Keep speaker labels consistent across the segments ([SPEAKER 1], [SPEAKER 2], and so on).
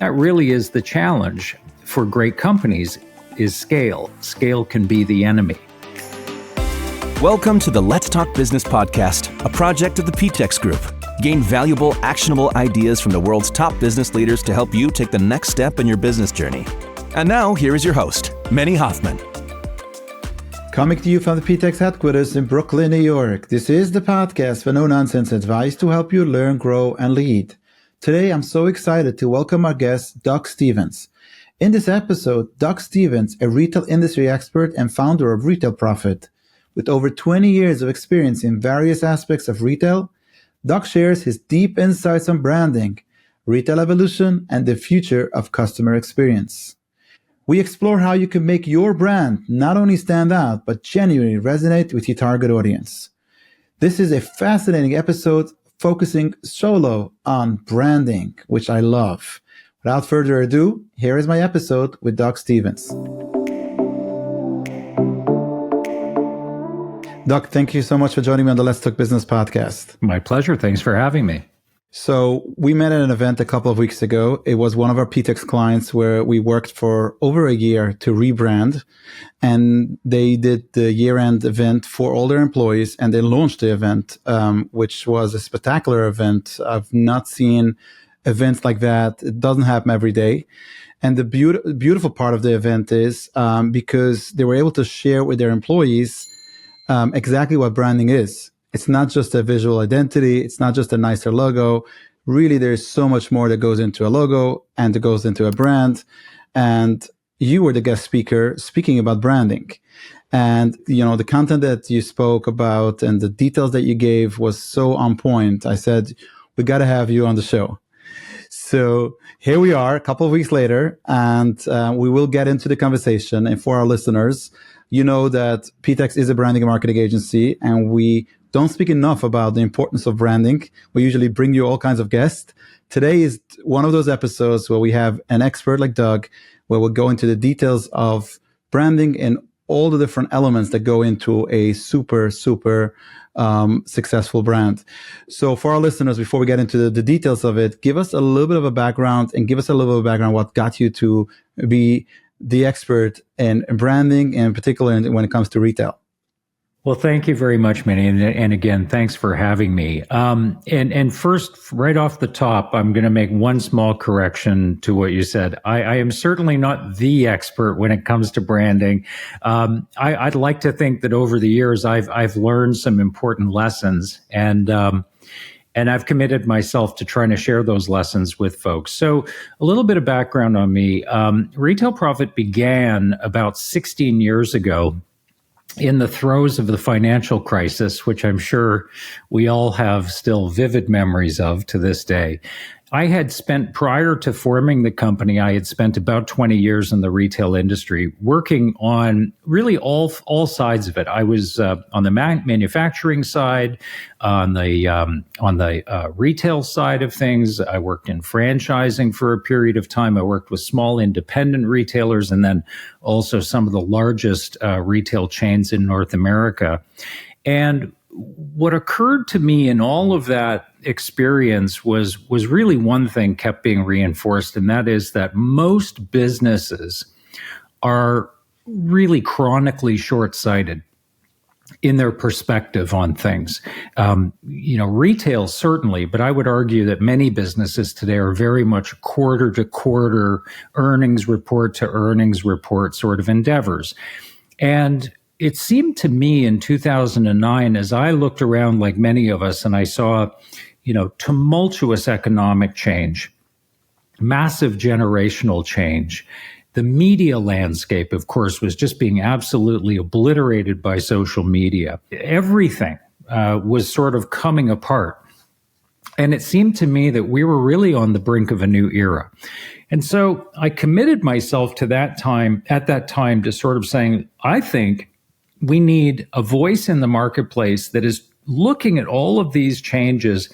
[SPEAKER 1] that really is the challenge for great companies is scale. Scale can be the enemy.
[SPEAKER 2] Welcome to the Let's Talk Business podcast, a project of the PTEX Group. Gain valuable, actionable ideas from the world's top business leaders to help you take the next step in your business journey. And now, here is your host, Manny Hoffman.
[SPEAKER 3] Coming to you from the PTEX headquarters in Brooklyn, New York. This is the podcast for no-nonsense advice to help you learn, grow, and lead. Today, I'm so excited to welcome our guest, Doug Stevens. In this episode, Doug Stevens, a retail industry expert and founder of Retail Profit. With over 20 years of experience in various aspects of retail, Doug shares his deep insights on branding, retail evolution, and the future of customer experience. We explore how you can make your brand not only stand out, but genuinely resonate with your target audience. This is a fascinating episode focusing solo on branding, which I love. Without further ado, here is my episode with Doug Stevens. Doug, thank you so much for joining me on the Let's Talk Business podcast.
[SPEAKER 1] My pleasure. Thanks for having me.
[SPEAKER 3] So we met at an event a couple of weeks ago. It was one of our PTEX clients where we worked for over a year to rebrand, and they did the year-end event for all their employees, and they launched the event, which was a spectacular event. I've not seen events like that. It doesn't happen every day. And the beautiful part of the event is because they were able to share with their employees exactly what branding is. It's not just a visual identity. It's not just a nicer logo. Really, there's so much more that goes into a logo and that goes into a brand. And you were the guest speaker speaking about branding. And, you know, the content that you spoke about and the details that you gave was so on point. I said, we got to have you on the show. So here we are a couple of weeks later, and we will get into the conversation. And for our listeners, you know that PTEX is a branding and marketing agency, and we don't speak enough about the importance of branding. We usually bring you all kinds of guests. Today is one of those episodes where we have an expert like Doug, where we'll go into the details of branding and all the different elements that go into a super successful brand. So for our listeners, before we get into the details of it, give us a little bit of a background and give us a little bit of a background what got you to be the expert in branding, and in particular when it comes to retail.
[SPEAKER 1] Well, thank you very much, Manny. And again, thanks for having me. And first, right off the top, I'm going to make one small correction to what you said. I am certainly not the expert when it comes to branding. I'd like to think that over the years, I've learned some important lessons, and I've committed myself to trying to share those lessons with folks. So a little bit of background on me. Retail Profit began about 16 years ago in the throes of the financial crisis, which I'm sure we all have still vivid memories of to this day. I had spent, prior to forming the company, I had spent about 20 years in the retail industry working on really all sides of it. I was on the manufacturing side, on the retail side of things. I worked in franchising for a period of time. I worked with small independent retailers and then also some of the largest retail chains in North America. And what occurred to me in all of that experience was really one thing kept being reinforced, and that is that most businesses are really chronically short-sighted in their perspective on things. Retail certainly, but I would argue that many businesses today are very much quarter to quarter, earnings report to earnings report sort of endeavors. And it seemed to me in 2009, as I looked around like many of us, and I saw, tumultuous economic change, massive generational change. The media landscape, of course, was just being absolutely obliterated by social media. Everything was sort of coming apart. And it seemed to me that we were really on the brink of a new era. And so I committed myself to at that time to sort of saying, I think we need a voice in the marketplace that is looking at all of these changes,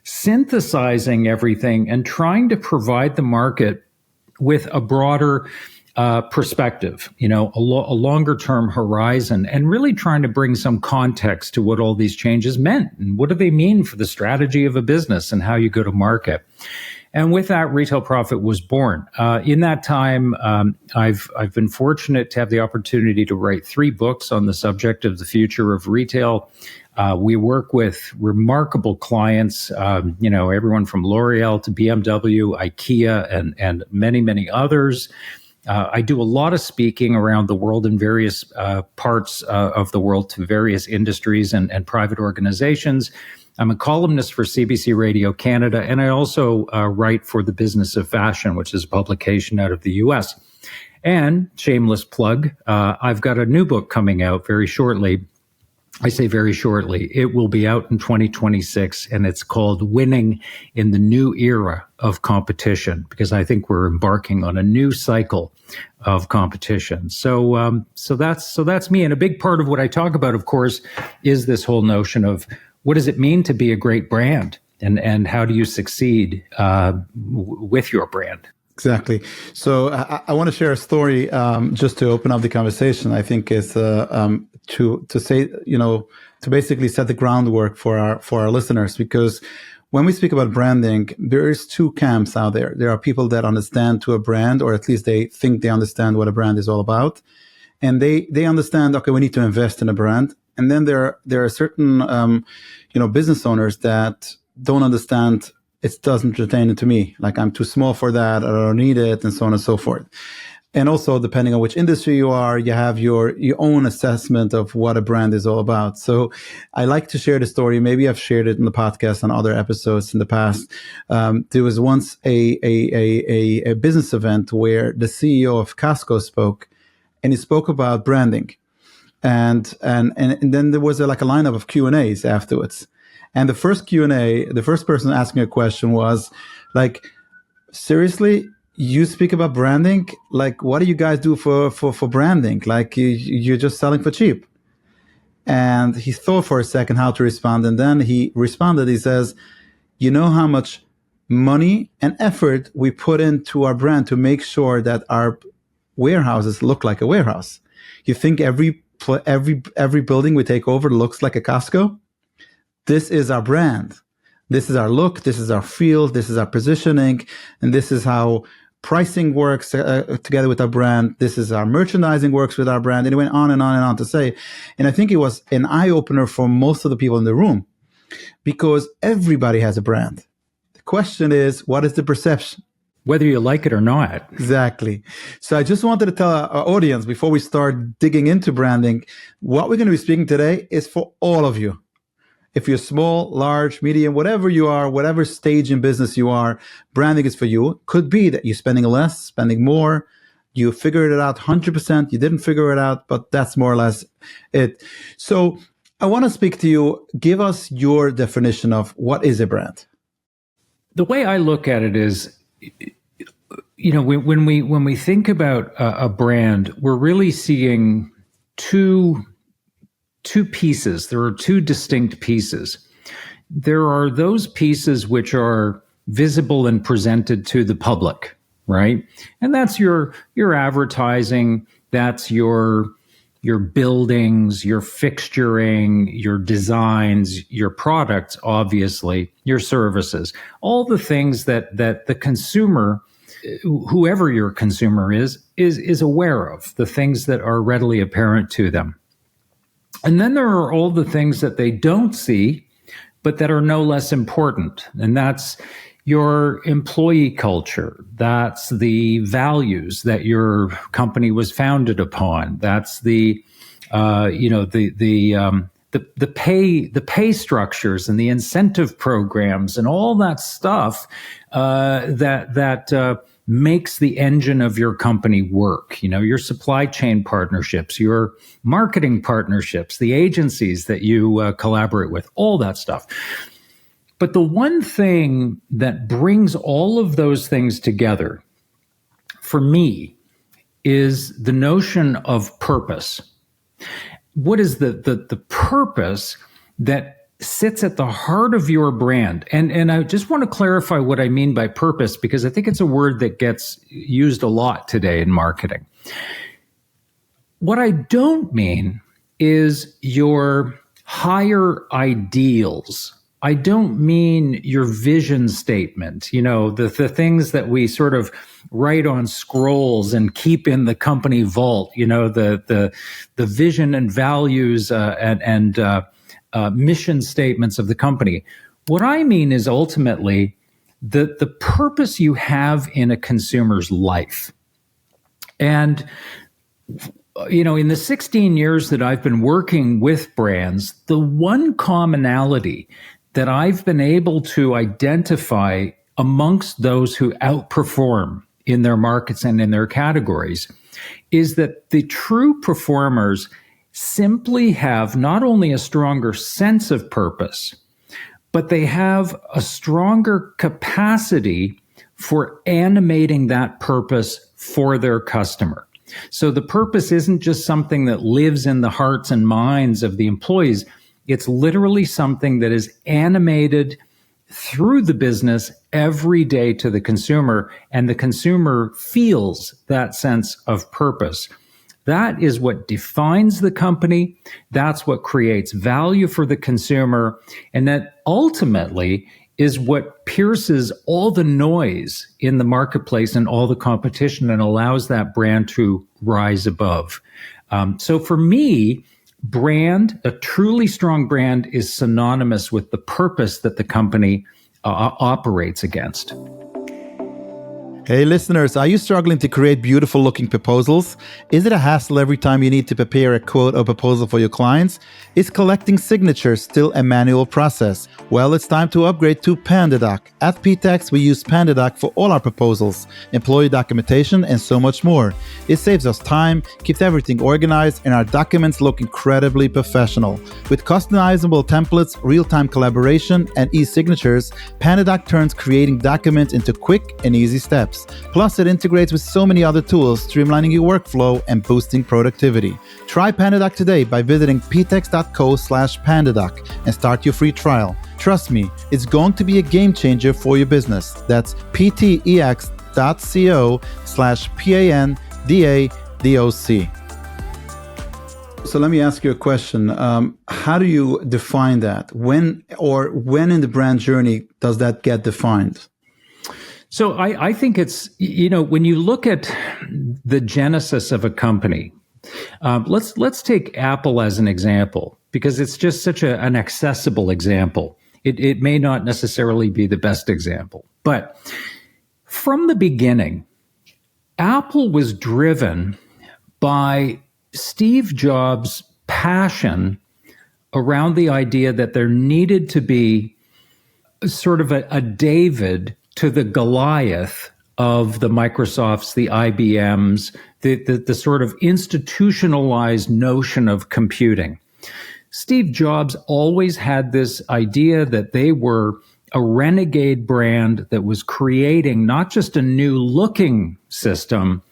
[SPEAKER 1] synthesizing everything, and trying to provide the market with a broader perspective, a longer term horizon, and really trying to bring some context to what all these changes meant and what do they mean for the strategy of a business and how you go to market. And with that, Retail Profit was born. In that time, I've been fortunate to have the opportunity to write 3 books on the subject of the future of retail. We work with remarkable clients, everyone from L'Oreal to BMW, IKEA, and many, many others. I do a lot of speaking around the world in various parts of the world to various industries and private organizations. I'm a columnist for CBC Radio Canada, and I also write for The Business of Fashion, which is a publication out of the US. And shameless plug, I've got a new book coming out very shortly. I say very shortly. It will be out in 2026, and it's called Winning in the New Era of Competition, because I think we're embarking on a new cycle of competition. So that's me. And a big part of what I talk about, of course, is this whole notion of what does it mean to be a great brand, and how do you succeed with your brand?
[SPEAKER 3] Exactly. So I want to share a story just to open up the conversation. I think it's to say, to basically set the groundwork for our listeners, because when we speak about branding, there is 2 camps out there. There are people that understand to a brand, or at least they think they understand what a brand is all about, and they understand, okay, we need to invest in a brand. And then there are certain business owners that don't understand. It doesn't pertain to me. Like, I'm too small for that, or I don't need it, and so on and so forth. And also, depending on which industry you are, you have your own assessment of what a brand is all about. So I like to share the story. Maybe I've shared it in the podcast on other episodes in the past. There was once a business event where the CEO of Costco spoke, and he spoke about branding. And then there was a lineup of Q&As afterwards. And the first Q&A, the first person asking a question was like, seriously, you speak about branding? Like, what do you guys do for branding? Like, you're just selling for cheap. And he thought for a second how to respond. And then he responded, he says, you know how much money and effort we put into our brand to make sure that our warehouses look like a warehouse. You think every building we take over looks like a Costco? This is our brand. This is our look. This is our feel. This is our positioning. And this is how pricing works together with our brand. This is our merchandising works with our brand. And it went on and on and on to say. And I think it was an eye-opener for most of the people in the room, because everybody has a brand. The question is, what is the perception?
[SPEAKER 1] Whether you like it or not.
[SPEAKER 3] Exactly. So I just wanted to tell our audience, before we start digging into branding, what we're going to be speaking today is for all of you. If you're small, large, medium, whatever you are, whatever stage in business you are, branding is for you. Could be that you're spending less, spending more. You figured it out 100%. You didn't figure it out, but that's more or less it. So I want to speak to you. Give us your definition of what is a brand.
[SPEAKER 1] The way I look at it is, when we think about a brand, we're really seeing two pieces. There are 2 distinct pieces. There are those pieces which are visible and presented to the public, right? And that's your advertising, that's your buildings, your fixturing, your designs, your products, obviously, your services, all the things that the consumer, whoever your consumer is aware of, the things that are readily apparent to them. And then there are all the things that they don't see, but that are no less important. And that's your employee culture. That's the values that your company was founded upon. That's the pay structures and the incentive programs and all that stuff that makes the engine of your company work. Your supply chain partnerships, your marketing partnerships, the agencies that you collaborate with, all that stuff. But the one thing that brings all of those things together for me is the notion of purpose. What is the purpose that sits at the heart of your brand? And I just want to clarify what I mean by purpose, because I think it's a word that gets used a lot today in marketing. What I don't mean is your higher ideals. I don't mean your vision statement, the things that we sort of write on scrolls and keep in the company vault, the vision and values and mission statements of the company. What I mean is ultimately the purpose you have in a consumer's life. And in the 16 years that I've been working with brands, the one commonality that I've been able to identify amongst those who outperform in their markets and in their categories is that the true performers simply have not only a stronger sense of purpose, but they have a stronger capacity for animating that purpose for their customer. So the purpose isn't just something that lives in the hearts and minds of the employees. It's literally something that is animated through the business every day to the consumer, and the consumer feels that sense of purpose. That is what defines the company. That's what creates value for the consumer. And that ultimately is what pierces all the noise in the marketplace and all the competition and allows that brand to rise above. So for me, a truly strong brand is synonymous with the purpose that the company operates against.
[SPEAKER 3] Hey listeners, are you struggling to create beautiful looking proposals? Is it a hassle every time you need to prepare a quote or proposal for your clients? Is collecting signatures still a manual process? Well, it's time to upgrade to PandaDoc. At PTEX, we use PandaDoc for all our proposals, employee documentation, and so much more. It saves us time, keeps everything organized, and our documents look incredibly professional. With customizable templates, real-time collaboration, and e-signatures, PandaDoc turns creating documents into quick and easy steps. Plus, it integrates with so many other tools, streamlining your workflow and boosting productivity. Try PandaDoc today by visiting ptex.co/PandaDoc and start your free trial. Trust me, it's going to be a game changer for your business. That's ptex.co/PANDADOC. So let me ask you a question. How do you define that? When in the brand journey does that get defined?
[SPEAKER 1] So I think it's, when you look at the genesis of a company, let's take Apple as an example, because it's just such an accessible example. It may not necessarily be the best example, but from the beginning, Apple was driven by Steve Jobs' passion around the idea that there needed to be sort of a David to the Goliath of the Microsofts, the IBMs, the sort of institutionalized notion of computing. Steve Jobs always had this idea that they were a renegade brand that was creating not just a new looking system,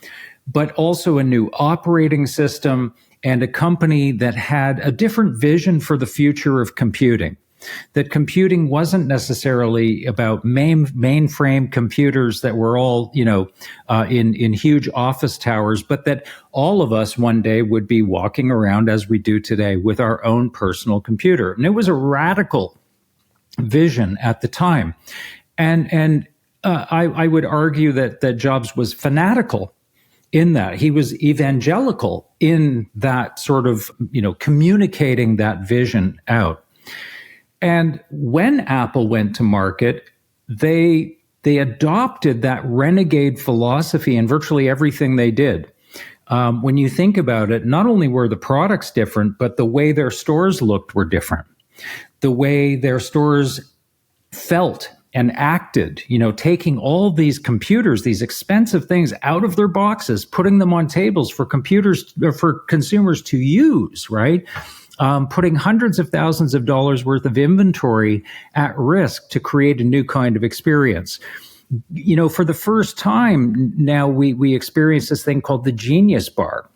[SPEAKER 1] but also a new operating system and a company that had a different vision for the future of computing. That computing wasn't necessarily about mainframe computers that were all, in huge office towers, but that all of us one day would be walking around as we do today with our own personal computer. And it was a radical vision at the time. And I would argue that Jobs was fanatical in that. He was evangelical in that sort of, communicating that vision out. And when Apple went to market, they adopted that renegade philosophy in virtually everything they did. When you think about it, not only were the products different, but the way their stores looked were different. The way their stores felt and acted, taking all these computers, these expensive things out of their boxes, putting them on tables for consumers to use, right? Putting hundreds of thousands of dollars worth of inventory at risk to create a new kind of experience. For the first time now, we experience this thing called the Genius Bar,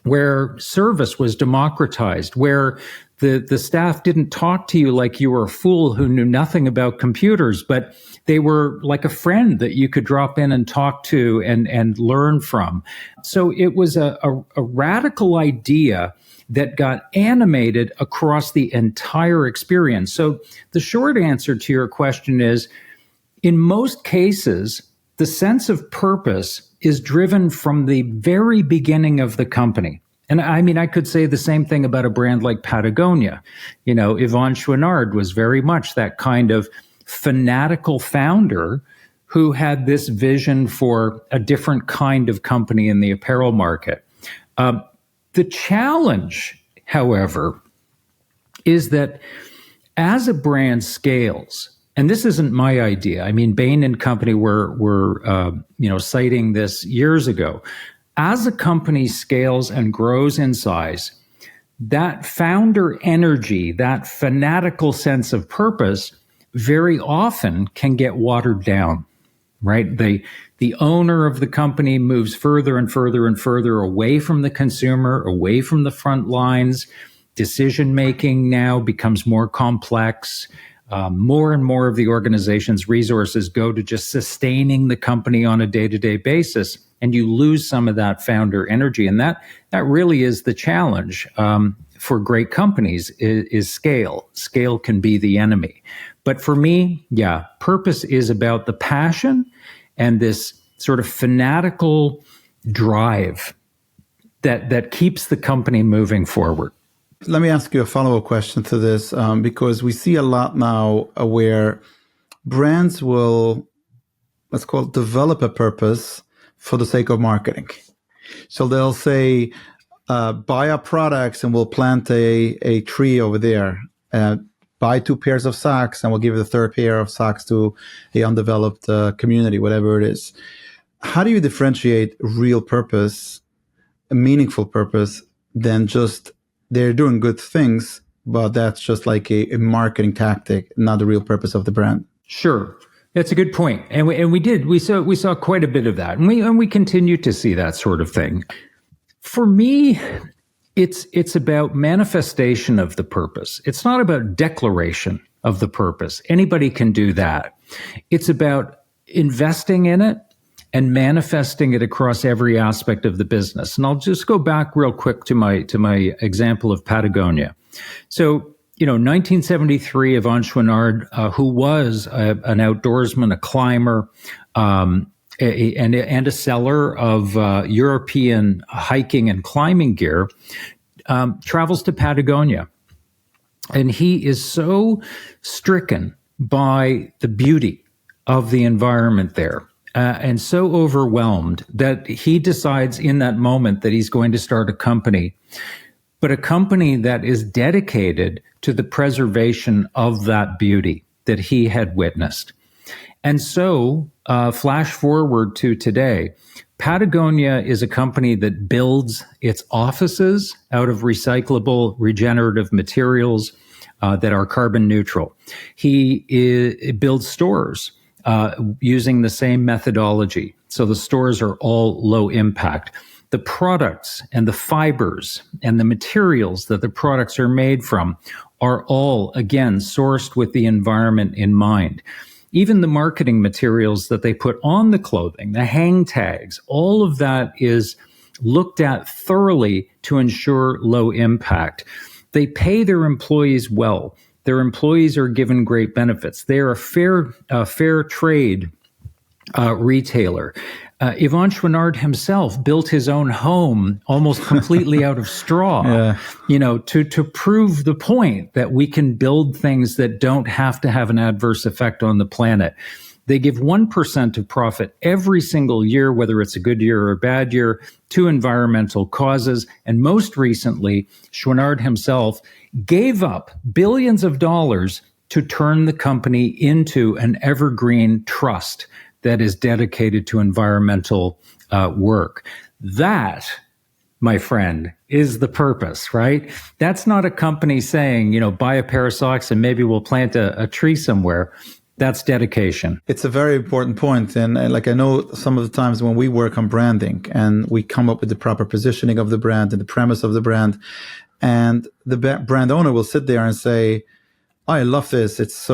[SPEAKER 1] where service was democratized, where The staff didn't talk to you like you were a fool who knew nothing about computers, but they were like a friend that you could drop in and talk to and learn from. So it was a radical idea that got animated across the entire experience. So the short answer to your question is, in most cases, the sense of purpose is driven from the very beginning of the company. And I mean, I could say the same thing about a brand like Patagonia. You know, Yvon Chouinard was very much that kind of fanatical founder who had this vision for a different kind of company in the apparel market. The challenge, however, is that as a brand scales, and this isn't my idea. I mean, Bain and Company were citing this years ago. As a company scales and grows in size, that founder energy, that fanatical sense of purpose, very often can get watered down, right? The owner of the company moves further and further and further away from the consumer, away from the front lines. Decision making now becomes more complex. More and more of the organization's resources go to just sustaining the company on a day-to-day basis, and you lose some of that founder energy. And that really is the challenge for great companies is scale. Scale can be the enemy. But for me, yeah, purpose is about the passion and this sort of fanatical drive that keeps the company moving forward.
[SPEAKER 3] Let me ask you a follow-up question to this, because we see a lot now where brands will, let's call it, develop a purpose for the sake of marketing. So they'll say, buy our products and we'll plant a tree over there. Buy 2 pairs of socks and we'll give the 3rd pair of socks to a undeveloped community, whatever it is. How do you differentiate real purpose, a meaningful purpose, than just they're doing good things, but that's just like a marketing tactic, not the real purpose of the brand?
[SPEAKER 1] Sure. That's a good point. And we saw quite a bit of that. And we continue to see that sort of thing. For me, it's about manifestation of the purpose. It's not about declaration of the purpose. Anybody can do that. It's about investing in it and manifesting it across every aspect of the business. And I'll just go back real quick to my example of Patagonia. So, 1973, Yvon Chouinard, who was an outdoorsman, a climber, and a seller of European hiking and climbing gear, travels to Patagonia. And he is so stricken by the beauty of the environment there, and so overwhelmed that he decides in that moment that he's going to start a company, but a company that is dedicated to the preservation of that beauty that he had witnessed. And so, flash forward to today, Patagonia is a company that builds its offices out of recyclable, regenerative materials that are carbon neutral. He builds stores using the same methodology. So the stores are all low impact. The products and the fibers and the materials that the products are made from are all, again, sourced with the environment in mind. Even the marketing materials that they put on the clothing, the hang tags, all of that is looked at thoroughly to ensure low impact. They pay their employees well. Their employees are given great benefits. They're a fair trade retailer. Yvon Chouinard himself built his own home almost completely out of straw, to prove the point that we can build things that don't have to have an adverse effect on the planet. They give 1% of profit every single year, whether it's a good year or a bad year, to environmental causes. And most recently, Chouinard himself gave up billions of dollars to turn the company into an evergreen trust that is dedicated to environmental work. That, my friend, is the purpose, right? That's not a company saying, buy a pair of socks and maybe we'll plant a tree somewhere. That's dedication.
[SPEAKER 3] It's a very important point. And I know some of the times when we work on branding and we come up with the proper positioning of the brand and the premise of the brand, And the brand owner will sit there and say, oh, I love this. It's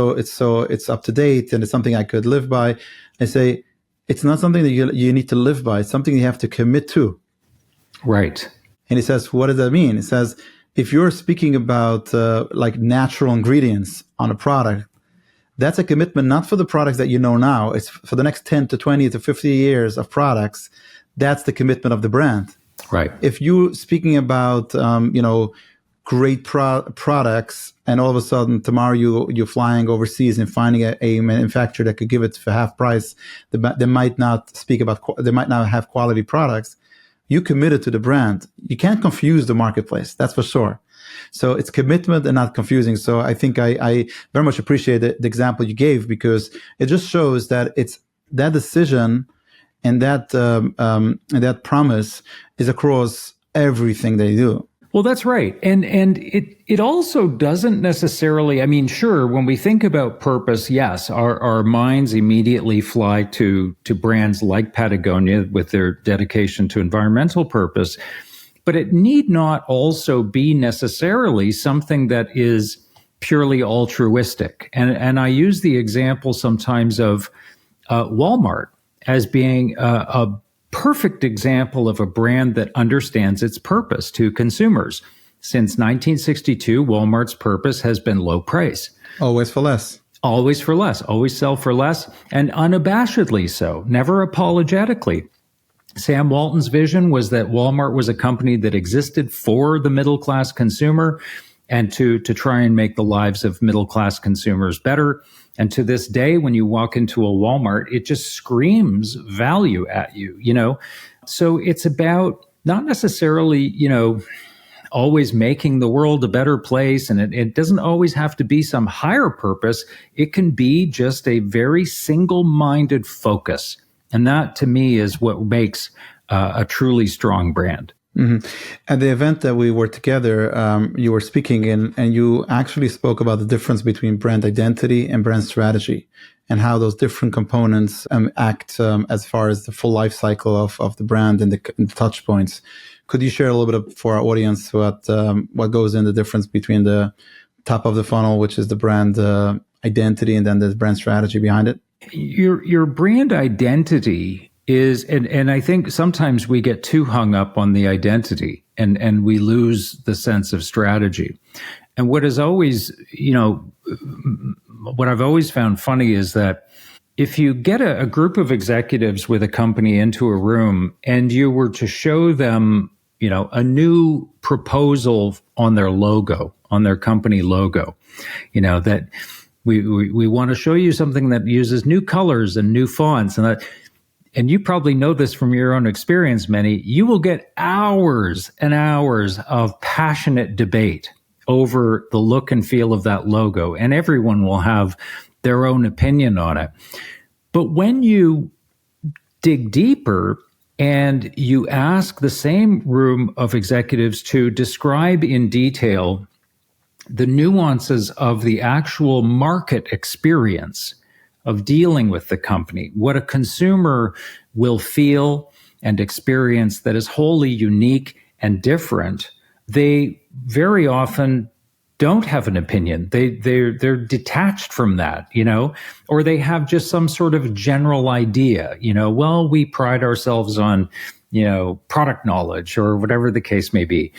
[SPEAKER 3] up to date and it's something I could live by. I say, it's not something that you need to live by. It's something you have to commit to.
[SPEAKER 1] Right.
[SPEAKER 3] And he says, what does that mean? It says, if you're speaking about like natural ingredients on a product, that's a commitment not for the products that you know now. It's for the next 10 to 20 to 50 years of products. That's the commitment of the brand.
[SPEAKER 1] Right.
[SPEAKER 3] If you're speaking about, great products, and all of a sudden tomorrow you're flying overseas and finding a manufacturer that could give it for half price, they might not have quality products. You committed to the brand. You can't confuse the marketplace. That's for sure. So it's commitment and not confusing. So I think I very much appreciate the example you gave, because it just shows that it's that decision and that promise is across everything they do.
[SPEAKER 1] Well, that's right. And it also doesn't necessarily, I mean, sure, when we think about purpose, yes, our minds immediately fly to brands like Patagonia with their dedication to environmental purpose. But it need not also be necessarily something that is purely altruistic. And I use the example sometimes of Walmart as being a perfect example of a brand that understands its purpose to consumers. Since 1962, Walmart's purpose has been low price.
[SPEAKER 3] Always for less.
[SPEAKER 1] Always for less. Always sell for less, and unabashedly so, never apologetically. Sam Walton's vision was that Walmart was a company that existed for the middle-class consumer and to try and make the lives of middle-class consumers better. And to this day, when you walk into a Walmart, it just screams value at you, So it's about not necessarily, always making the world a better place. And it doesn't always have to be some higher purpose. It can be just a very single-minded focus. And that, to me, is what makes a truly strong brand.
[SPEAKER 3] Mm-hmm. At the event that we were together, you were speaking and you actually spoke about the difference between brand identity and brand strategy, and how those different components act as far as the full life cycle of the brand and the touch points. Could you share a little bit for our audience what goes in the difference between the top of the funnel, which is the brand identity, and then the brand strategy behind it?
[SPEAKER 1] Your brand identity is, and I think sometimes we get too hung up on the identity and we lose the sense of strategy. And what is always, what I've always found funny is that if you get a group of executives with a company into a room and you were to show them, a new proposal on their logo, on their company logo, that we want to show you something that uses new colors and new fonts, and you probably know this from your own experience, Meni, you will get hours and hours of passionate debate over the look and feel of that logo, and everyone will have their own opinion on it. But when you dig deeper and you ask the same room of executives to describe in detail the nuances of the actual market experience of dealing with the company, what a consumer will feel and experience that is wholly unique and different, they very often don't have an opinion. They're detached from that, or they have just some sort of general idea, well, we pride ourselves on, product knowledge or whatever the case may be.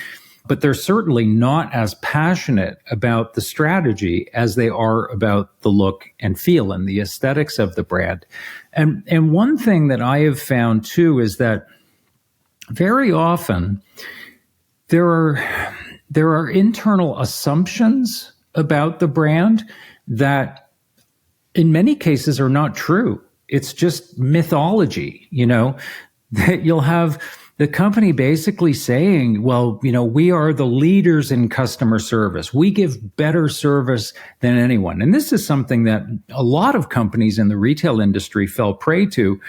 [SPEAKER 1] But they're certainly not as passionate about the strategy as they are about the look and feel and the aesthetics of the brand. And one thing that I have found too is that very often there are internal assumptions about the brand that in many cases are not true. It's just mythology, that you'll have the company basically saying, well, we are the leaders in customer service. We give better service than anyone. And this is something that a lot of companies in the retail industry fell prey to,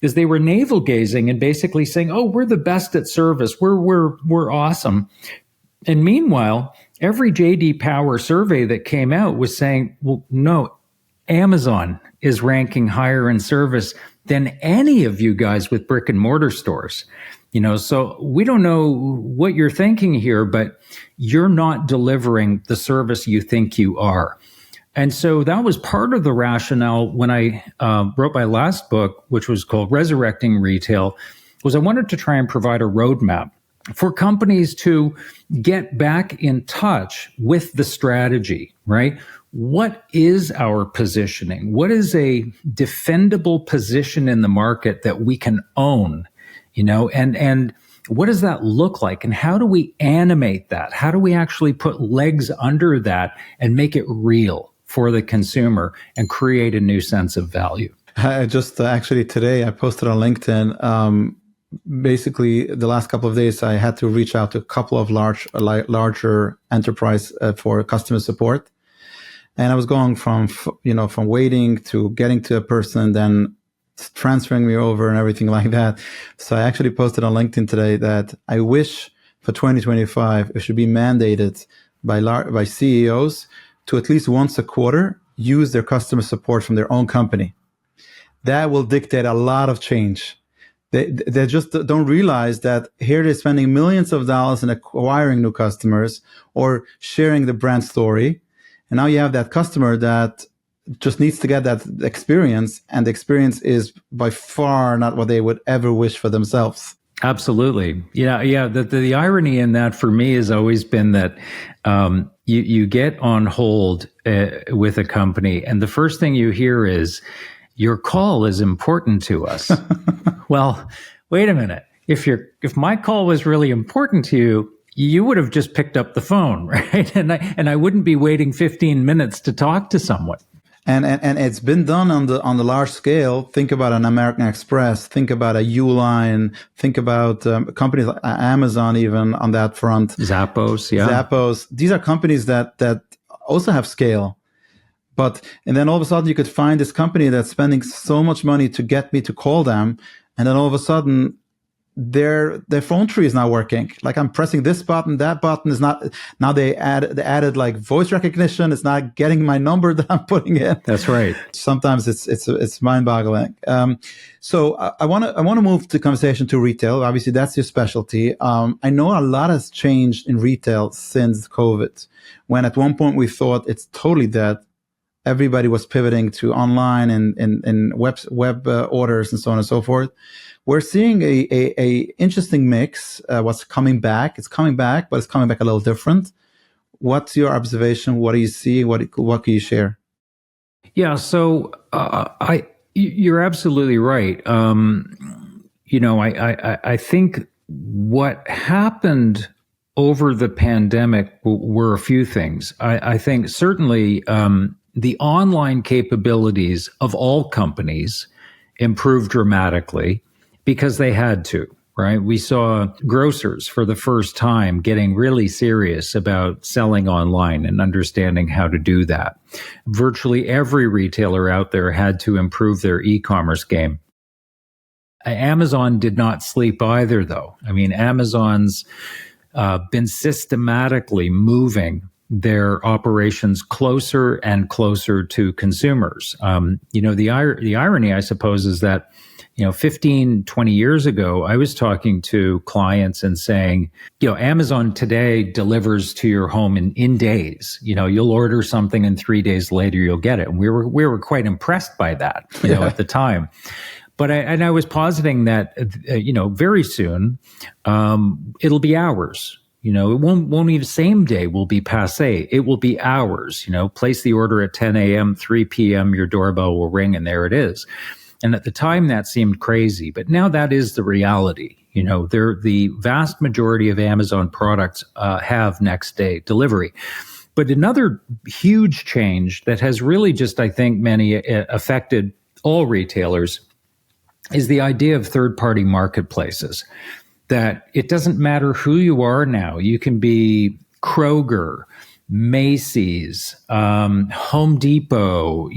[SPEAKER 1] is they were navel gazing and basically saying, oh, we're the best at service. We're awesome. And meanwhile, every J.D. Power survey that came out was saying, well, no, Amazon is ranking higher in service than any of you guys with brick and mortar stores. So we don't know what you're thinking here, but you're not delivering the service you think you are. And so that was part of the rationale when I wrote my last book, which was called Resurrecting Retail, was I wanted to try and provide a roadmap for companies to get back in touch with the strategy, right? What is our positioning? What is a defendable position in the market that we can own? And what does that look like? And how do we animate that? How do we actually put legs under that and make it real for the consumer and create a new sense of value?
[SPEAKER 3] I just actually today I posted on LinkedIn. Basically, the last couple of days, I had to reach out to a couple of larger enterprise for customer support, and I was going from waiting to getting to a person, then transferring me over and everything like that. So I actually posted on LinkedIn today that I wish for 2025 it should be mandated by CEOs to at least once a quarter use their customer support from their own company. That will dictate a lot of change. They just don't realize that here they're spending millions of dollars in acquiring new customers or sharing the brand story. And now you have that customer that just needs to get that experience. And the experience is by far not what they would ever wish for themselves.
[SPEAKER 1] Absolutely. Yeah. The irony in that for me has always been that you get on hold with a company and the first thing you hear is, your call is important to us. Well, wait a minute. If my call was really important to you, you would have just picked up the phone, right? And I wouldn't be waiting 15 minutes to talk to someone.
[SPEAKER 3] And it's been done on the large scale. Think about an American Express. Think about a Uline. Think about companies like Amazon, even on that front.
[SPEAKER 1] Zappos, yeah.
[SPEAKER 3] Zappos. These are companies that also have scale. And then all of a sudden you could find this company that's spending so much money to get me to call them. And then all of a sudden their phone tree is not working. Like I'm pressing this button, that button is not, now they added like voice recognition. It's not getting my number that I'm putting in.
[SPEAKER 1] That's right.
[SPEAKER 3] Sometimes it's mind boggling. So I want to move the conversation to retail. Obviously that's your specialty. I know a lot has changed in retail since COVID, when at one point we thought it's totally dead. Everybody was pivoting to online and web orders and so on and so forth. We're seeing a interesting mix. What's coming back? It's coming back, but it's coming back a little different. What's your observation? What do you see? What can you share?
[SPEAKER 1] Yeah, so you're absolutely right. I think what happened over the pandemic were a few things. I think certainly the online capabilities of all companies improved dramatically because they had to, right? We saw grocers for the first time getting really serious about selling online and understanding how to do that. Virtually every retailer out there had to improve their e-commerce game. Amazon did not sleep either, though. I mean, Amazon's been systematically moving their operations closer and closer to consumers. The irony, I suppose, is that 15, 20 years ago, I was talking to clients and saying, Amazon today delivers to your home in days. You'll order something and 3 days later you'll get it. And we were quite impressed by that, at the time. But I was positing that, very soon, it'll be hours. It won't even same day will be passé. It will be hours. Place the order at 10 a.m., 3 p.m., your doorbell will ring and there it is. And at the time that seemed crazy, but now that is the reality. The vast majority of Amazon products have next day delivery. But another huge change that has really just, I think, affected all retailers is the idea of third-party marketplaces. That it doesn't matter who you are now. You can be Kroger, Macy's, Home Depot.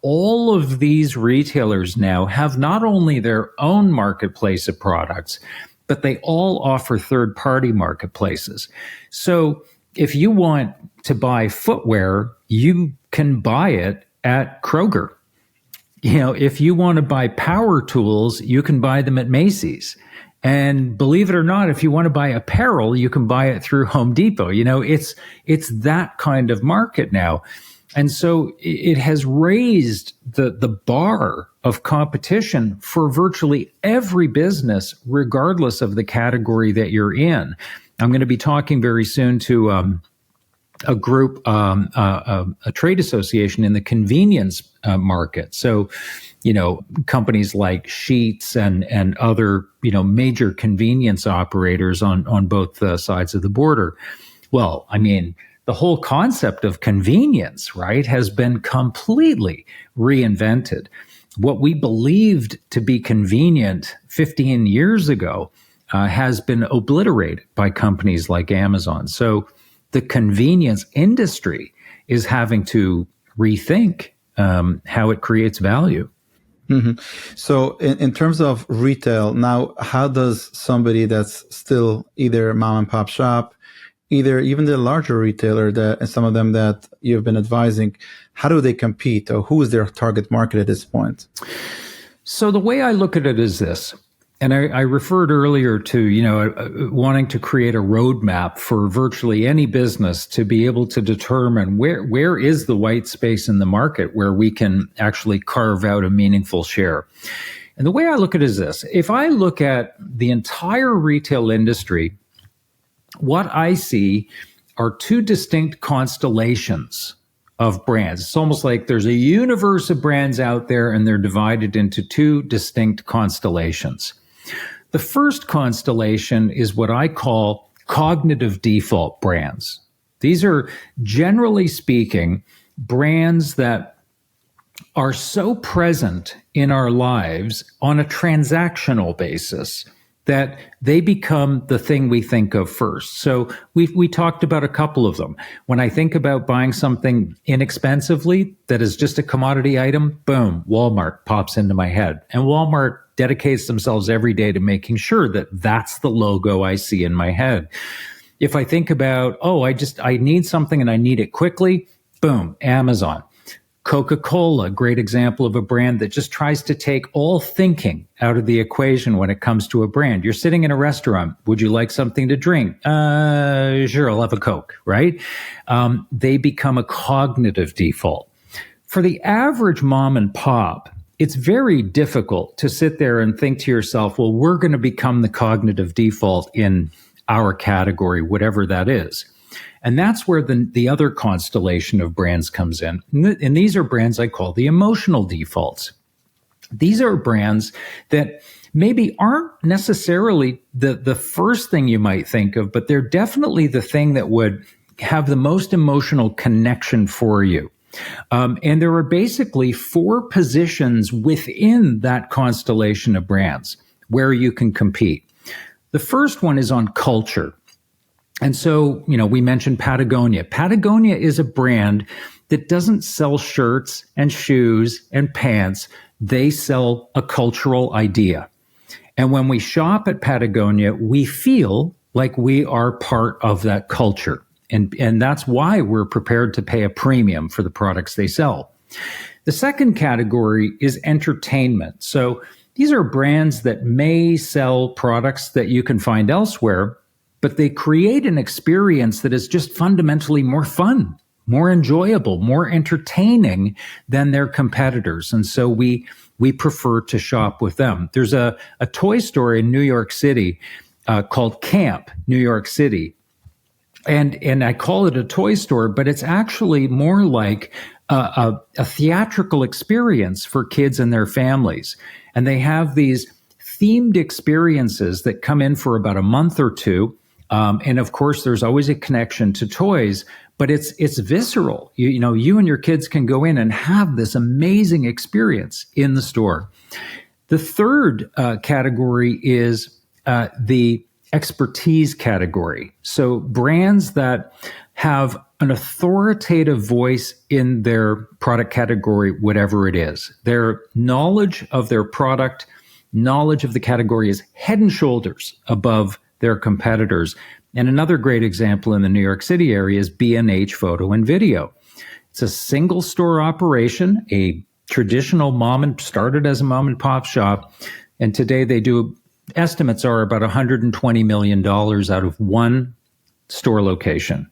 [SPEAKER 1] All of these retailers now have not only their own marketplace of products, but they all offer third-party marketplaces. So if you want to buy footwear, you can buy it at Kroger. If you want to buy power tools, you can buy them at Macy's. And believe it or not, if you want to buy apparel, you can buy it through Home Depot. It's that kind of market now. And so it has raised the bar of competition for virtually every business, regardless of the category that you're in. I'm going to be talking very soon to a group, a trade association in the convenience market. So, companies like Sheetz and other, major convenience operators on both sides of the border. Well, I mean, the whole concept of convenience, right, has been completely reinvented. What we believed to be convenient 15 years ago has been obliterated by companies like Amazon. So the convenience industry is having to rethink how it creates value.
[SPEAKER 3] Mm-hmm. So in terms of retail, now, how does somebody that's still either mom and pop shop, even the larger retailer and some of them that you've been advising, how do they compete, or who is their target market at this point?
[SPEAKER 1] So the way I look at it is this, and I referred earlier to, wanting to create a roadmap for virtually any business to be able to determine where is the white space in the market where we can actually carve out a meaningful share. And the way I look at it is this: if I look at the entire retail industry, what I see are two distinct constellations of brands. It's almost like there's a universe of brands out there, and they're divided into two distinct constellations. The first constellation is what I call cognitive default brands. These are, generally speaking, brands that are so present in our lives on a transactional basis that they become the thing we think of first. So we talked about a couple of them. When I think about buying something inexpensively that is just a commodity item, boom, Walmart pops into my head. And Walmart dedicates themselves every day to making sure that that's the logo I see in my head. If I think about, I need something and I need it quickly, boom, Amazon. Coca-Cola, great example of a brand that just tries to take all thinking out of the equation when it comes to a brand. You're sitting in a restaurant. Would you like something to drink? Sure, I'll have a Coke, right? They become a cognitive default. For the average mom and pop, it's very difficult to sit there and think to yourself, well, we're going to become the cognitive default in our category, whatever that is. And that's where the other constellation of brands comes in. And these are brands I call the emotional defaults. These are brands that maybe aren't necessarily the first thing you might think of, but they're definitely the thing that would have the most emotional connection for you. And there are basically 4 positions within that constellation of brands where you can compete. The first one is on culture. And so, we mentioned Patagonia. Patagonia is a brand that doesn't sell shirts and shoes and pants. They sell a cultural idea. And when we shop at Patagonia, we feel like we are part of that culture. And that's why we're prepared to pay a premium for the products they sell. The second category is entertainment. So these are brands that may sell products that you can find elsewhere, but they create an experience that is just fundamentally more fun, more enjoyable, more entertaining than their competitors. And so we prefer to shop with them. There's a toy store in New York City called Camp New York City. And I call it a toy store, but it's actually more like a theatrical experience for kids and their families. And they have these themed experiences that come in for about a month or two. And of course, there's always a connection to toys, but it's visceral. You and your kids can go in and have this amazing experience in the store. The third category is the expertise category. So brands that have an authoritative voice in their product category, whatever it is. Their knowledge of their product, knowledge of the category is head and shoulders above their competitors. And another great example in the New York City area is B&H Photo and Video. It's a single store operation, a traditional started as a mom and pop shop. And today they do, estimates are about $120 million out of one store location.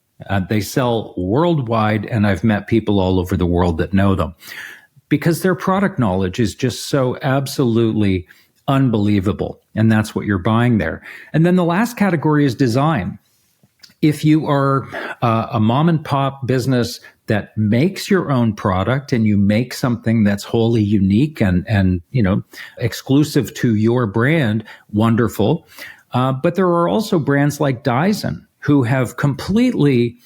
[SPEAKER 1] They sell worldwide, and I've met people all over the world that know them because their product knowledge is just so absolutely unbelievable. And that's what you're buying there. And then the last category is design. If you are a mom and pop business that makes your own product and you make something that's wholly unique and exclusive to your brand, wonderful. But there are also brands like Dyson who have completely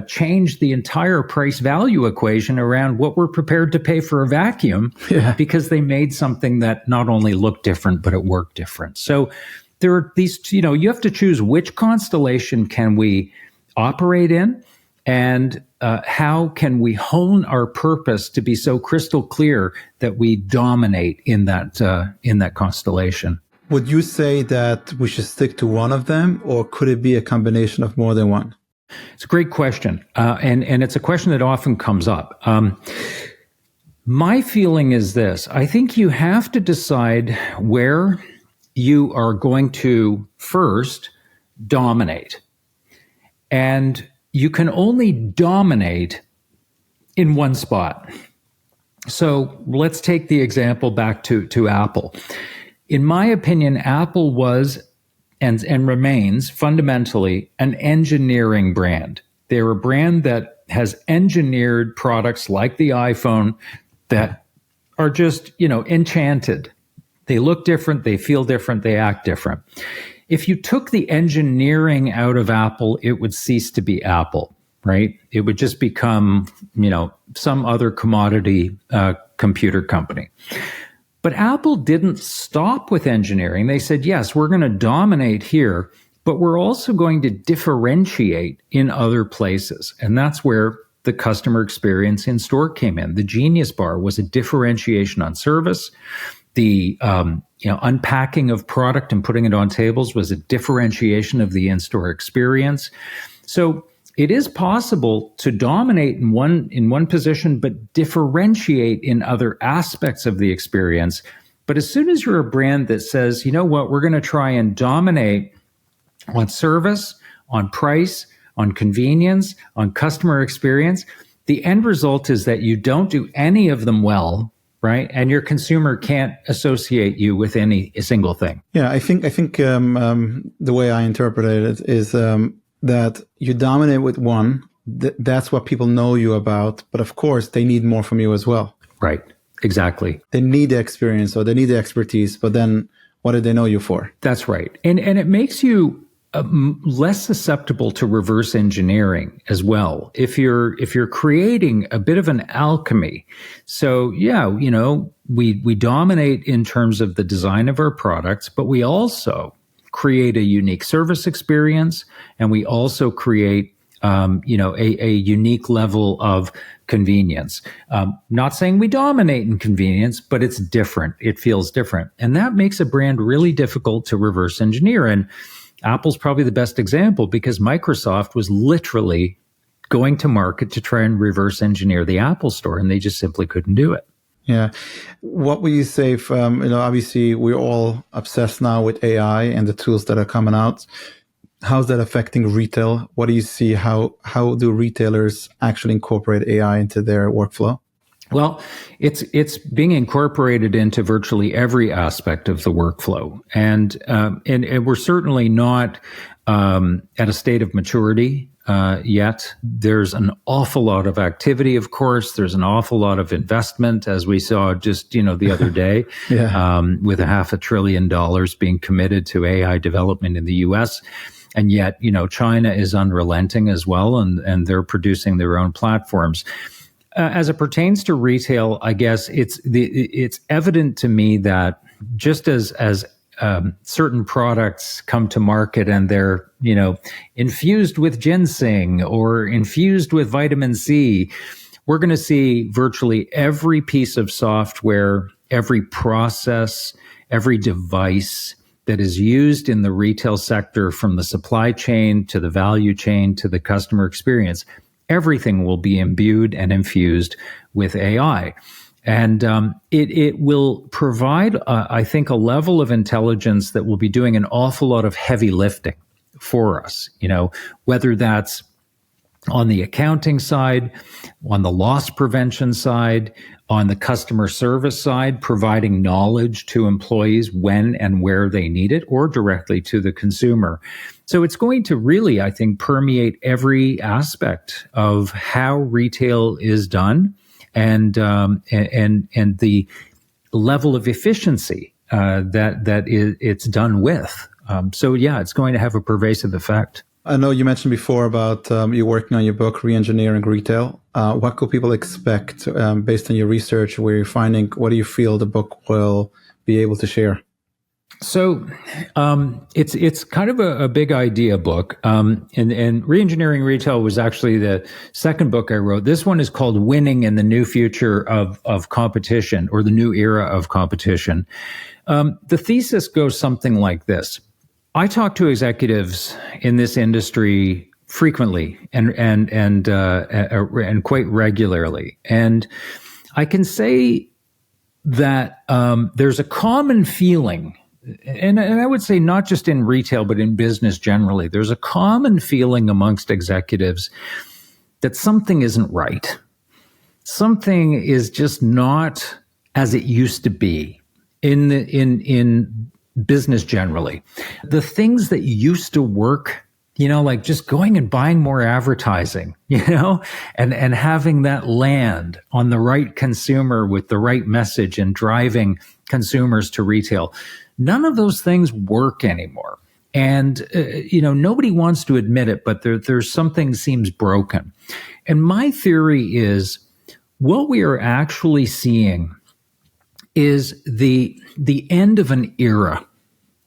[SPEAKER 1] changed the entire price value equation around what we're prepared to pay for a vacuum because they made something that not only looked different, but it worked different. So there are these, you have to choose which constellation can we operate in and how can we hone our purpose to be so crystal clear that we dominate in that constellation.
[SPEAKER 3] Would you say that we should stick to one of them, or could it be a combination of more than one?
[SPEAKER 1] It's a great question. And it's a question that often comes up. My feeling is this. I think you have to decide where you are going to first dominate. And you can only dominate in one spot. So let's take the example back to Apple. In my opinion, Apple was and remains fundamentally an engineering brand. They're a brand that has engineered products like the iPhone that are just, enchanted. They look different, they feel different, they act different. If you took the engineering out of Apple, it would cease to be Apple, right? It would just become, some other commodity computer company. But Apple didn't stop with engineering. They said, yes, we're going to dominate here, but we're also going to differentiate in other places. And that's where the customer experience in store came in. The Genius Bar was a differentiation on service. The unpacking of product and putting it on tables was a differentiation of the in-store experience. So it is possible to dominate in one position, but differentiate in other aspects of the experience. But as soon as you're a brand that says, you know what, we're going to try and dominate on service, on price, on convenience, on customer experience, the end result is that you don't do any of them well, right? And your consumer can't associate you with any single thing.
[SPEAKER 3] Yeah, I think the way I interpret it is that you dominate with one. That's what people know you about. But of course, they need more from you as well.
[SPEAKER 1] Right. Exactly.
[SPEAKER 3] They need the experience or they need the expertise. But then what do they know you for?
[SPEAKER 1] That's right. And it makes you less susceptible to reverse engineering as well. If you're creating a bit of an alchemy. So yeah, we dominate in terms of the design of our products, but we also create a unique service experience, and we also create a unique level of convenience. Not saying we dominate in convenience, but it's different. It feels different. And that makes a brand really difficult to reverse engineer. And Apple's probably the best example because Microsoft was literally going to market to try and reverse engineer the Apple Store, and they just simply couldn't do it.
[SPEAKER 3] Yeah. What would you say from, obviously we're all obsessed now with AI and the tools that are coming out. How's that affecting retail? What do you see? How do retailers actually incorporate AI into their workflow?
[SPEAKER 1] Well, it's being incorporated into virtually every aspect of the workflow. And we're certainly not at a state of maturity yet. There's an awful lot of activity, of course. There's an awful lot of investment, as we saw just, the other day, with $500 billion being committed to AI development in the U.S. And yet, China is unrelenting as well, and they're producing their own platforms. As it pertains to retail, I guess it's evident to me that just as certain products come to market and they're, infused with ginseng or infused with vitamin C, we're going to see virtually every piece of software, every process, every device that is used in the retail sector, from the supply chain to the value chain to the customer experience, everything will be imbued and infused with AI. And it will provide, I think, a level of intelligence that will be doing an awful lot of heavy lifting for us, whether that's on the accounting side, on the loss prevention side, on the customer service side, providing knowledge to employees when and where they need it, or directly to the consumer. So it's going to really, I think, permeate every aspect of how retail is done, and the level of efficiency that it's done with. So yeah, it's going to have a pervasive effect.
[SPEAKER 3] I know you mentioned before about you working on your book, Reengineering Retail. What could people expect based on your research? Where you're finding, what do you feel the book will be able to share?
[SPEAKER 1] So it's kind of a big idea book, and Reengineering Retail was actually the second book I wrote. This one is called Winning in the New Future of Competition, or the New Era of Competition. The thesis goes something like this. I talk to executives in this industry frequently and quite regularly, and I can say that there's a common feeling. And I would say not just in retail, but in business generally, there's a common feeling amongst executives that something isn't right. Something is just not as it used to be in business generally. The things that used to work, like just going and buying more advertising, and having that land on the right consumer with the right message and driving consumers to retail. None of those things work anymore. And, nobody wants to admit it, but there's something seems broken. And my theory is what we are actually seeing is the end of an era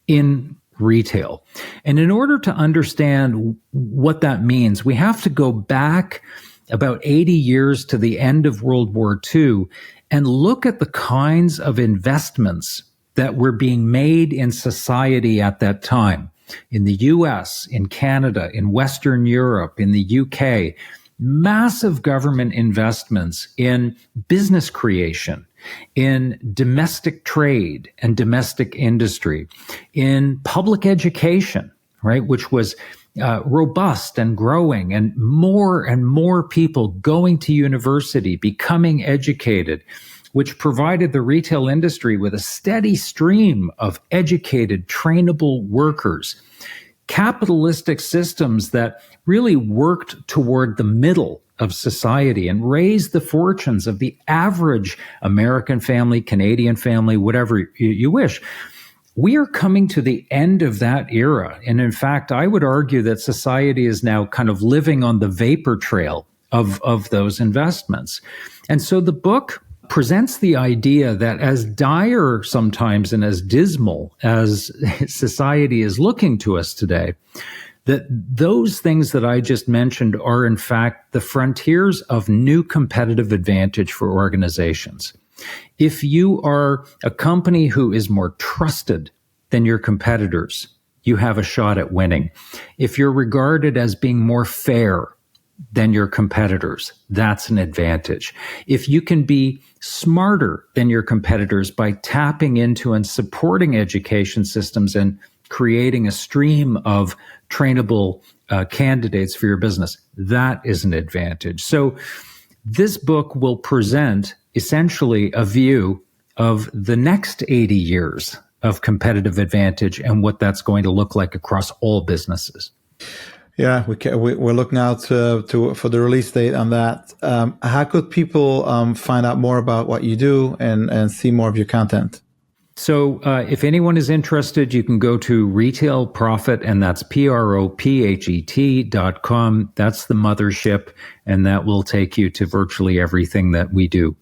[SPEAKER 1] in retail. And in order to understand what that means, we have to go back about 80 years to the end of World War II and look at the kinds of investments that were being made in society at that time. In the US, in Canada, in Western Europe, in the UK, massive government investments in business creation, in domestic trade and domestic industry, in public education, right, which was robust and growing, and more people going to university, becoming educated, which provided the retail industry with a steady stream of educated, trainable workers. Capitalistic systems that really worked toward the middle of society and raised the fortunes of the average American family, Canadian family, whatever you wish. We are coming to the end of that era. And in fact, I would argue that society is now kind of living on the vapor trail of those investments. And so the book presents the idea that as dire sometimes and as dismal as society is looking to us today, that those things that I just mentioned are in fact the frontiers of new competitive advantage for organizations. If you are a company who is more trusted than your competitors, you have a shot at winning. If you're regarded as being more fair than your competitors, that's an advantage. If you can be smarter than your competitors by tapping into and supporting education systems and creating a stream of trainable candidates for your business, that is an advantage. So this book will present essentially a view of the next 80 years of competitive advantage and what that's going to look like across all businesses.
[SPEAKER 3] Yeah, we're looking out for the release date on that. How could people find out more about what you do and see more of your content?
[SPEAKER 1] So if anyone is interested, you can go to Retail Prophet, and that's prophet.com. That's the mothership, and that will take you to virtually everything that we do.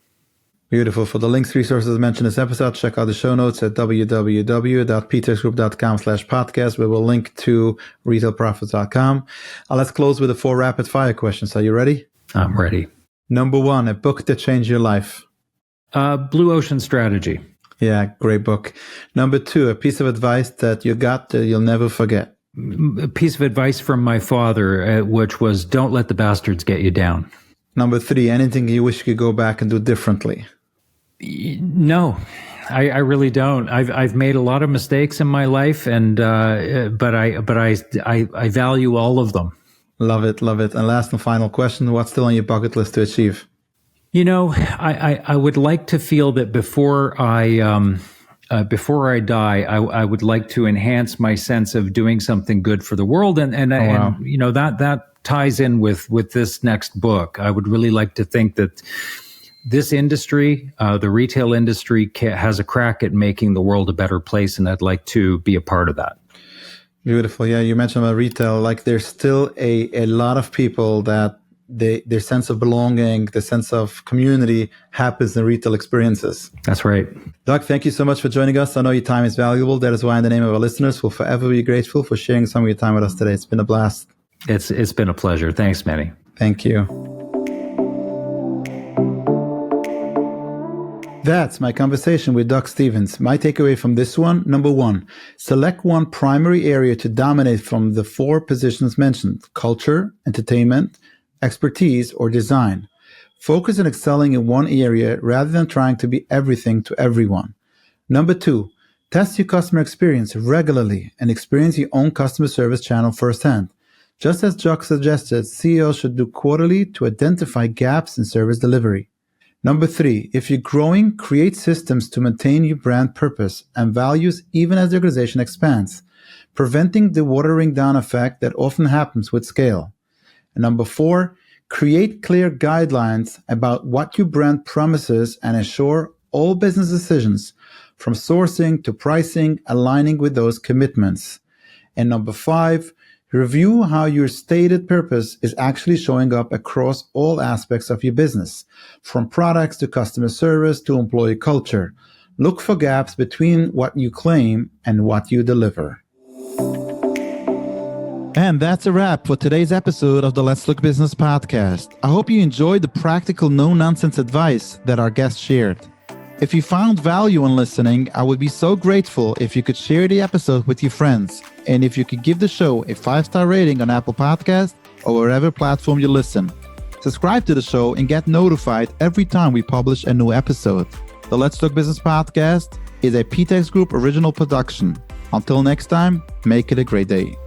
[SPEAKER 3] Beautiful. For the links, resources mentioned in this episode, check out the show notes at www.ptexgroup.com/podcast. We will link to retailprofit.com. Let's close with the 4 rapid fire questions. Are you ready?
[SPEAKER 1] I'm ready.
[SPEAKER 3] Number 1, a book that changed your life.
[SPEAKER 1] Blue Ocean Strategy.
[SPEAKER 3] Yeah, great book. Number 2, a piece of advice that you got that you'll never forget.
[SPEAKER 1] a piece of advice from my father, which was don't let the bastards get you down.
[SPEAKER 3] Number 3, anything you wish you could go back and do differently?
[SPEAKER 1] No, I really don't. I've made a lot of mistakes in my life, and but I value all of them.
[SPEAKER 3] Love it. And last and final question, what's still on your bucket list to achieve?
[SPEAKER 1] I would like to feel that before I die, I would like to enhance my sense of doing something good for the world, and that ties in with this next book. I would really like to think that this industry, the retail industry, has a crack at making the world a better place, and I'd like to be a part of that.
[SPEAKER 3] Beautiful. Yeah, you mentioned about retail. Like, there's still a lot of people that their sense of belonging, the sense of community happens in retail experiences.
[SPEAKER 1] That's right.
[SPEAKER 3] Doug, thank you so much for joining us. I know your time is valuable. That is why, in the name of our listeners, we'll forever be grateful for sharing some of your time with us today. It's been a blast.
[SPEAKER 1] It's been a pleasure. Thanks, Manny.
[SPEAKER 3] Thank you. That's my conversation with Doug Stephens. My takeaway from this one, number 1, select one primary area to dominate from the 4 positions mentioned: culture, entertainment, expertise, or design. Focus on excelling in one area rather than trying to be everything to everyone. Number 2, test your customer experience regularly and experience your own customer service channel firsthand. Just as Doug suggested, CEOs should do quarterly to identify gaps in service delivery. Number 3, if you're growing, create systems to maintain your brand purpose and values even as the organization expands, preventing the watering down effect that often happens with scale. And number 4, create clear guidelines about what your brand promises and ensure all business decisions, from sourcing to pricing, aligning with those commitments. And number 5, review how your stated purpose is actually showing up across all aspects of your business, from products to customer service to employee culture. Look for gaps between what you claim and what you deliver. And that's a wrap for today's episode of the Let's Talk Business podcast. I hope you enjoyed the practical, no-nonsense advice that our guests shared. If you found value in listening, I would be so grateful if you could share the episode with your friends, and if you could give the show a 5-star rating on Apple Podcasts or wherever platform you listen. Subscribe to the show and get notified every time we publish a new episode. The Let's Talk Business podcast is a PTEX Group original production. Until next time, make it a great day.